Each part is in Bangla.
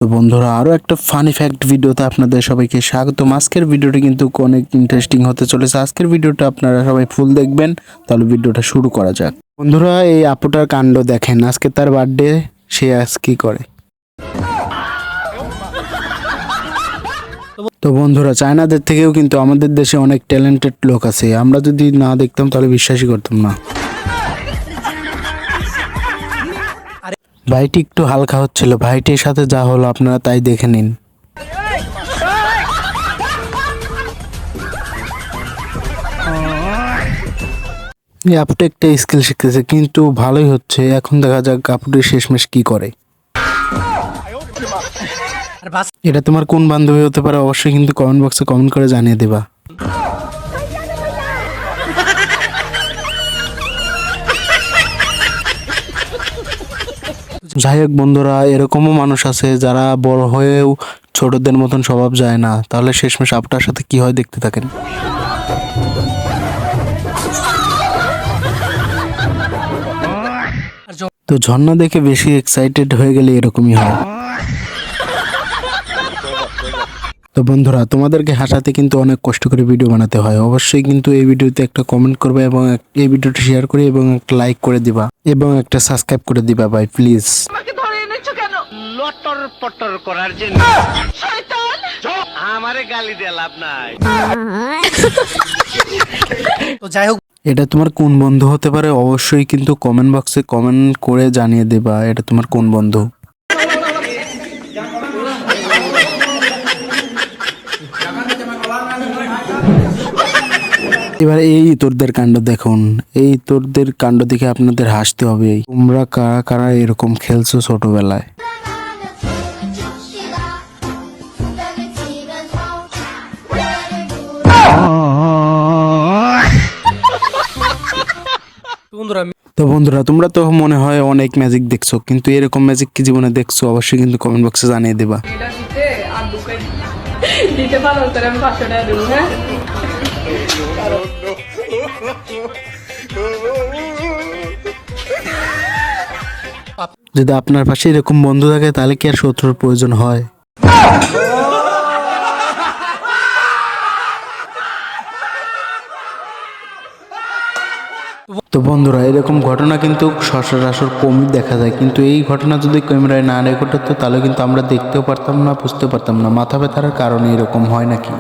তো বন্ধুরা আরো একটা ফানি ফ্যাক্ট ভিডিওতে আপনাদের সবাইকে স্বাগতম। আজকের ভিডিওটি কিন্তু অনেক ইন্টারেস্টিং হতে চলেছে। আজকের ভিডিওটা আপনারা সবাই ফুল দেখবেন। তাহলে ভিডিওটা শুরু করা যাক। বন্ধুরা এই আপুটার কাণ্ড দেখেন, আজকে তার বার্থডে, সে আজ কি করে। তো বন্ধুরা চায়নাদের থেকেও কিন্তু আমাদের দেশে অনেক ট্যালেন্টেড লোক আছে, আমরা যদি না দেখতাম তাহলে বিশ্বাসই করতাম না। ভাইটি একটু হালকা হচ্ছিল, ভাইটির সাথে যা হলো আপনারা তাই দেখে নিন। এই আপুটা একটা স্কিল শিখতেছে, কিন্তু ভালোই হচ্ছে। এখন দেখা যাক আপুটি শেষমেশ কি করে। এটা তোমার কোন বান্ধবী হতে পারে অবশ্যই কিন্তু কমেন্ট বক্সে কমেন্ট করে জানিয়ে দেবা। যাই হোক বন্ধুরা, এরকমও মানুষ আছে যারা বড় হয়েও ছোটদের মতন স্বভাব যায় না। তাহলে শেষমেশ আপনার সাথে কি হয় দেখতে থাকেন। তো ঝর্ণা দেখে বেশি এক্সাইটেড হয়ে গেলে এরকমই হয়। তো বন্ধুরা তোমাদেরকে হাসাতে কিন্তু অনেক কষ্ট করে ভিডিও বানাতে হয়। অবশ্যই কিন্তু এই ভিডিওতে একটা কমেন্ট করবে এবং এই ভিডিওটি শেয়ার করে এবং একটা লাইক করে দিবা এবং একটা সাবস্ক্রাইব করে দিবা ভাই প্লিজ। আমাকে ধরে এনেছো কেন? লটর পটর করার জন্য। শয়তান! আমারে গালি দিয়ে লাভ নাই। তো যাই হোক, এটা তোমার কোন বন্ধু হতে পারে অবশ্যই কিন্তু কমেন্ট বক্সে কমেন্ট করে জানিয়ে দেবা এটা তোমার কোন বন্ধু। এবার এই তোরদের কাণ্ড দেখুন, এই তোরদের কাণ্ড দেখে আপনাদের হাসতে হবে। তোমরা কারা কারা এরকম খেলছো ছোটবেলায়। তো বন্ধুরা তোমরা তো মনে হয় অনেক ম্যাজিক দেখছো, কিন্তু এরকম ম্যাজিক কি জীবনে দেখছো অবশ্যই কিন্তু কমেন্ট বক্সে জানিয়ে দেবা। দিতে পারো তাহলে আমি 500 টাকা দেবো। হ্যাঁ যদি আপনার পাশে এরকম বন্ধু থাকে তাহলে কি আর শত্রুর প্রয়োজন হয়। তো বন্ধুরা এরকম ঘটনা কিন্তু সচরাচর কমই দেখা যায়, কিন্তু এই ঘটনা যদি ক্যামেরায় না রেকর্ড হতো তাহলে কিন্তু আমরা দেখতেও পারতাম না, বুঝতে পারতাম না মাথা ব্যথার কারণে এরকম হয় নাকি।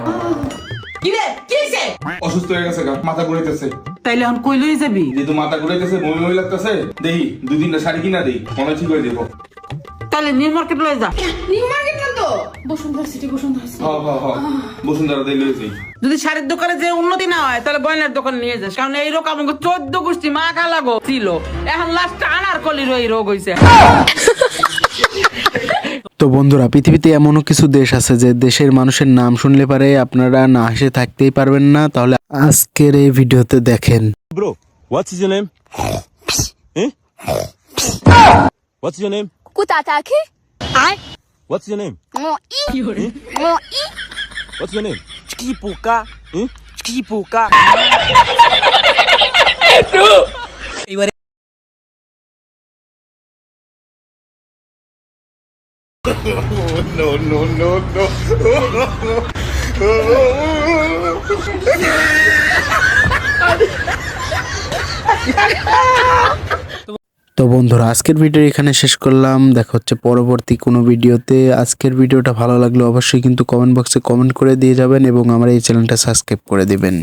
অসুস্থ হয়ে গেছে, মাথা ঘুরাইতেছে। তাইলে এখন কই লই যাবি? যেহেতু মাথা ঘুরাইতেছে, বমি বমি লাগতেছে, দেখি 2-3টা শাড়ি কিনা দেই, মনে ঠিক হয়ে যাবো। তাইলে নিউ মার্কেট লই যা। নিউ মার্কেট না তো বসুন্ধরা সিটি, বসুন্ধরা সিটি। বসুন্ধরা দিয়ে লইছি। যদি শাড়ির দোকানে যে উন্নতি না হয় তাহলে বয়নের দোকান নিয়ে যাস, কারণ এই রোগ আমাকে 14 গোষ্ঠী মা খালাগো ছিল, এখন লাস্ট আনারকলির এই রোগ হইছে। তো বন্ধুরা পৃথিবীতে এমনও কিছু দেশ আছে যে দেশের মানুষের নাম শুনলে পারে আপনারা না হেসে থাকতেই পারবেন না। তাহলে আজকের এই ভিডিওতে দেখেন। Bro, what's your name? Eh? What's your name? Kutatake? Ai? What's your name? Mo i. What's your name? Chikipuka. Eh? Chikipuka. তো বন্ধুরা আজকের ভিডিও এখানে শেষ করলাম, দেখা হচ্ছে পরবর্তী কোনো ভিডিওতে। আজকের ভিডিওটা ভালো লাগলে অবশ্যই কিন্তু কমেন্ট বক্সে কমেন্ট করে দিয়ে যাবেন এবং আমার এই চ্যানেলটা সাবস্ক্রাইব করে দিবেন।